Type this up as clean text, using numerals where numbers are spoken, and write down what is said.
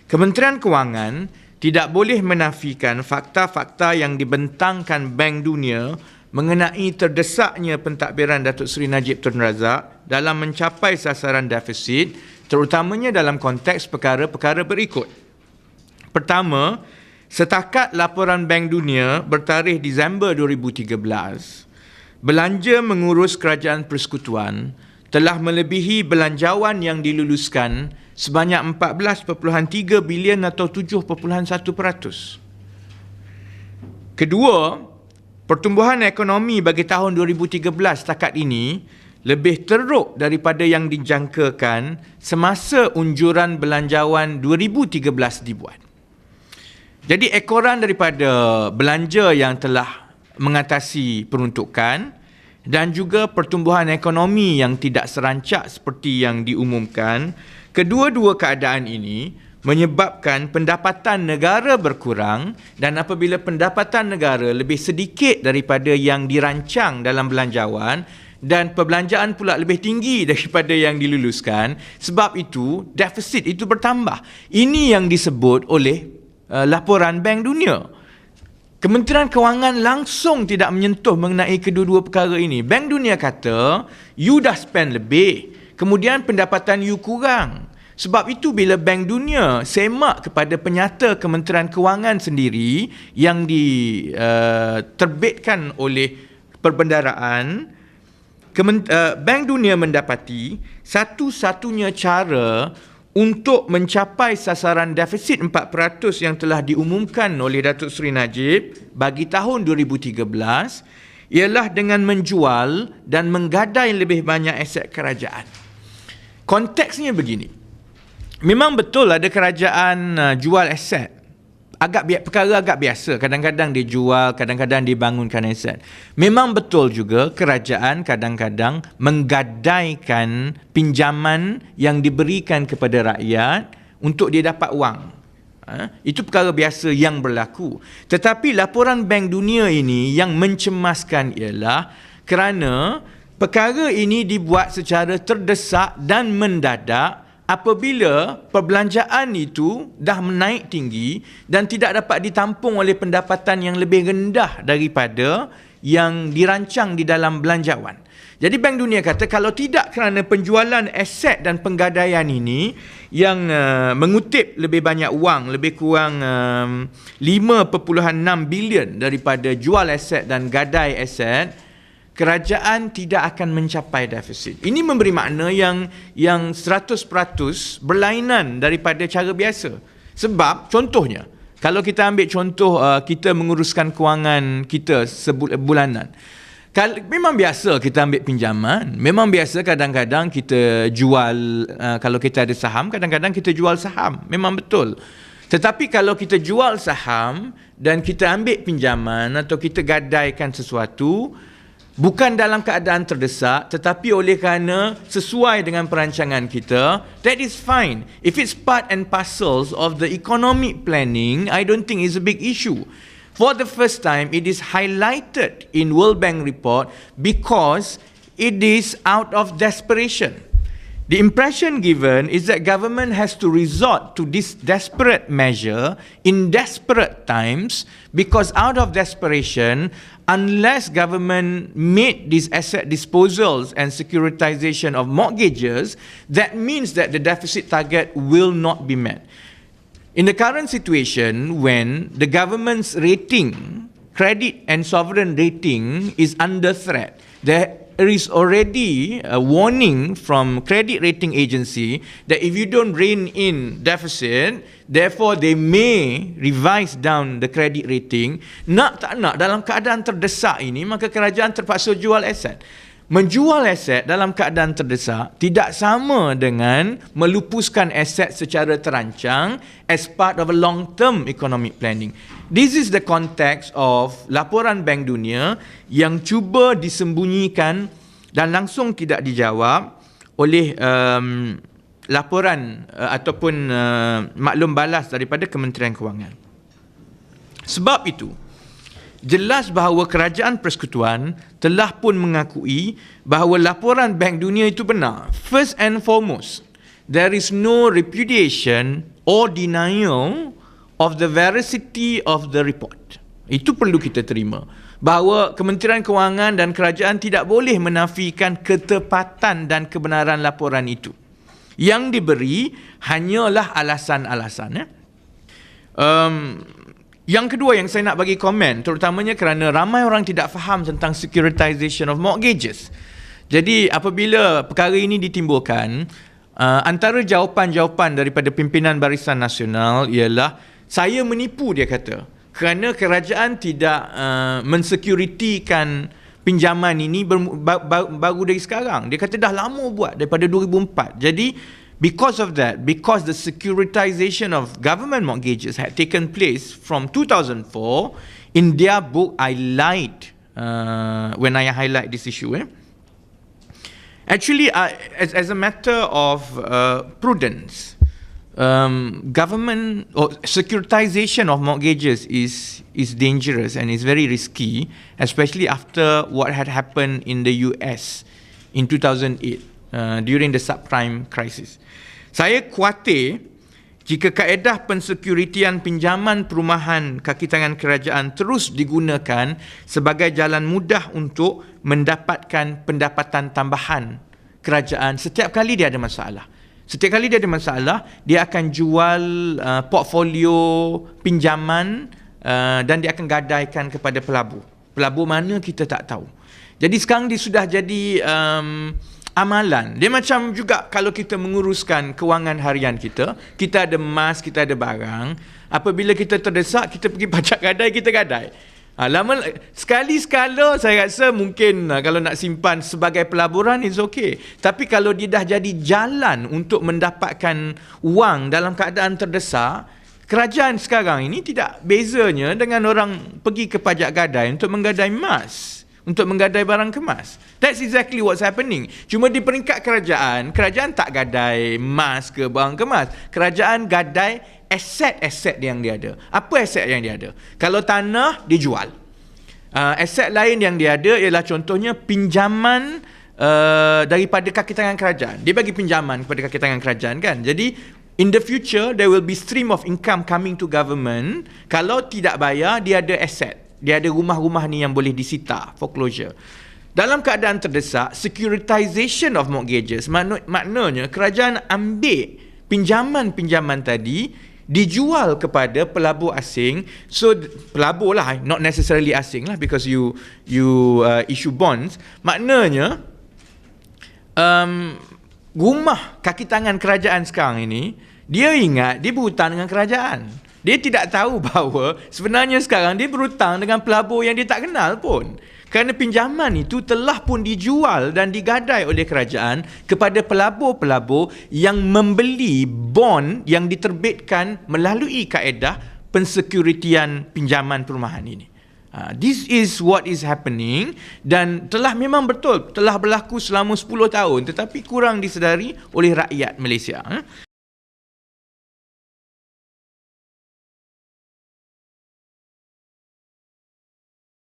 Kementerian Kewangan tidak boleh menafikan fakta-fakta yang dibentangkan Bank Dunia mengenai terdesaknya pentadbiran Datuk Seri Najib Tun Razak dalam mencapai sasaran defisit, terutamanya dalam konteks perkara-perkara berikut. Pertama, setakat laporan Bank Dunia bertarikh Disember 2013, belanja mengurus kerajaan persekutuan telah melebihi belanjawan yang diluluskan sebanyak 14.3 bilion atau 7.1%. Kedua, pertumbuhan ekonomi bagi tahun 2013 setakat ini lebih teruk daripada yang dijangkakan semasa unjuran belanjawan 2013 dibuat. Jadi ekoran daripada belanja yang telah mengatasi peruntukan dan juga pertumbuhan ekonomi yang tidak serancak seperti yang diumumkan, kedua-dua keadaan ini menyebabkan pendapatan negara berkurang, dan apabila pendapatan negara lebih sedikit daripada yang dirancang dalam belanjawan dan perbelanjaan pula lebih tinggi daripada yang diluluskan, sebab itu defisit itu bertambah. Ini yang disebut oleh laporan Bank Dunia. Kementerian Kewangan langsung tidak menyentuh mengenai kedua-dua perkara ini. Bank Dunia kata, you dah spend lebih, kemudian pendapatan you kurang. Sebab itu bila Bank Dunia semak kepada penyata Kementerian Kewangan sendiri yang diterbitkan oleh perbendaraan, Bank Dunia mendapati satu-satunya cara untuk mencapai sasaran defisit 4% yang telah diumumkan oleh Datuk Seri Najib bagi tahun 2013 ialah dengan menjual dan menggadai lebih banyak aset kerajaan. Konteksnya begini. Memang betul ada kerajaan jual aset. Perkara agak biasa. Kadang-kadang dia jual, kadang-kadang dia bangunkan aset. Memang betul juga kerajaan kadang-kadang menggadaikan pinjaman yang diberikan kepada rakyat untuk dia dapat wang. Itu perkara biasa yang berlaku. Tetapi laporan Bank Dunia ini yang mencemaskan ialah kerana perkara ini dibuat secara terdesak dan mendadak apabila perbelanjaan itu dah menaik tinggi dan tidak dapat ditampung oleh pendapatan yang lebih rendah daripada yang dirancang di dalam belanjawan. Jadi Bank Dunia kata kalau tidak kerana penjualan aset dan penggadaian ini yang mengutip lebih banyak wang, lebih kurang 5.6 bilion daripada jual aset dan gadai aset, kerajaan tidak akan mencapai defisit. Ini memberi makna yang 100% berlainan daripada cara biasa. Sebab contohnya, kalau kita ambil contoh kita menguruskan kewangan kita sebulanan. Memang biasa kita ambil pinjaman. Memang biasa kadang-kadang kita jual, kalau kita ada saham, kadang-kadang kita jual saham. Memang betul. Tetapi kalau kita jual saham dan kita ambil pinjaman atau kita gadaikan sesuatu, bukan dalam keadaan terdesak, tetapi oleh kerana sesuai dengan perancangan kita, that is fine. If it's part and parcels of the economic planning, I don't think it's a big issue. For the first time, it is highlighted in World Bank report because it is out of desperation. The impression given is that government has to resort to this desperate measure in desperate times because out of desperation, unless government made these asset disposals and securitization of mortgages, that means that the deficit target will not be met. In the current situation, when the government's rating, credit and sovereign rating is under threat, there is already a warning from credit rating agency that if you don't rein in deficit, therefore they may revise down the credit rating. Nak tak nak, dalam keadaan terdesak ini, maka kerajaan terpaksa jual aset. Menjual aset dalam keadaan terdesak tidak sama dengan melupuskan aset secara terancang as part of a long-term economic planning. This is the context of laporan Bank Dunia yang cuba disembunyikan dan langsung tidak dijawab oleh laporan ataupun maklum balas daripada Kementerian Kewangan. Sebab itu, jelas bahawa kerajaan persekutuan telah pun mengakui bahawa laporan Bank Dunia itu benar. First and foremost, there is no repudiation or denial of the veracity of the report. Itu perlu kita terima. Bahawa Kementerian Kewangan dan kerajaan tidak boleh menafikan ketepatan dan kebenaran laporan itu. Yang diberi hanyalah alasan-alasan. Yang kedua yang saya nak bagi komen, terutamanya kerana ramai orang tidak faham tentang securitization of mortgages. Jadi apabila perkara ini ditimbulkan, antara jawapan-jawapan daripada pimpinan Barisan Nasional ialah saya menipu, dia kata, kerana kerajaan tidak mensekuritikan pinjaman ini baru dari sekarang. Dia kata dah lama buat, daripada 2004. Jadi because of that, because the securitization of government mortgages had taken place from 2004, in their book I lied when I highlight this issue. Actually, as a matter of prudence, government or securitization of mortgages is dangerous and is very risky, especially after what had happened in the US in 2008 during the subprime crisis. Saya khawatir jika kaedah pensekuritian pinjaman perumahan kaki tangan kerajaan terus digunakan sebagai jalan mudah untuk mendapatkan pendapatan tambahan kerajaan setiap kali dia ada masalah. Setiap kali dia ada masalah, dia akan jual portfolio pinjaman dan dia akan gadaikan kepada pelabur. Pelabur mana kita tak tahu. Jadi sekarang dia sudah jadi amalan. Dia macam juga kalau kita menguruskan kewangan harian kita, kita ada emas, kita ada barang. Apabila kita terdesak, kita pergi pajak gadai, kita gadai. Lama sekali-sekala saya rasa mungkin kalau nak simpan sebagai pelaburan is okay. Tapi kalau dia dah jadi jalan untuk mendapatkan wang dalam keadaan terdesak, kerajaan sekarang ini tidak bezanya dengan orang pergi ke pajak gadai untuk menggadai emas, untuk menggadai barang kemas. That's exactly what's happening. Cuma di peringkat kerajaan, kerajaan tak gadai emas ke barang kemas. Kerajaan gadai aset-aset yang dia ada. Apa aset yang dia ada? Kalau tanah, dia jual. Aset lain yang dia ada ialah contohnya pinjaman daripada kaki tangan kerajaan. Dia bagi pinjaman kepada kaki tangan kerajaan kan. Jadi in the future there will be stream of income coming to government. Kalau tidak bayar, dia ada aset. Dia ada rumah-rumah ni yang boleh disita, foreclosure. Dalam keadaan terdesak, securitization of mortgages, maknanya kerajaan ambil pinjaman-pinjaman tadi, dijual kepada pelabur asing. So pelabur lah, not necessarily asing lah, because you issue bonds. Maknanya rumah kaki tangan kerajaan sekarang ini, dia ingat dia berhutang dengan kerajaan. Dia tidak tahu bahawa sebenarnya sekarang dia berhutang dengan pelabur yang dia tak kenal pun. Kerana pinjaman itu telah pun dijual dan digadai oleh kerajaan kepada pelabur-pelabur yang membeli bond yang diterbitkan melalui kaedah pensekuritian pinjaman perumahan ini. This is what is happening dan telah memang betul, telah berlaku selama 10 tahun tetapi kurang disedari oleh rakyat Malaysia.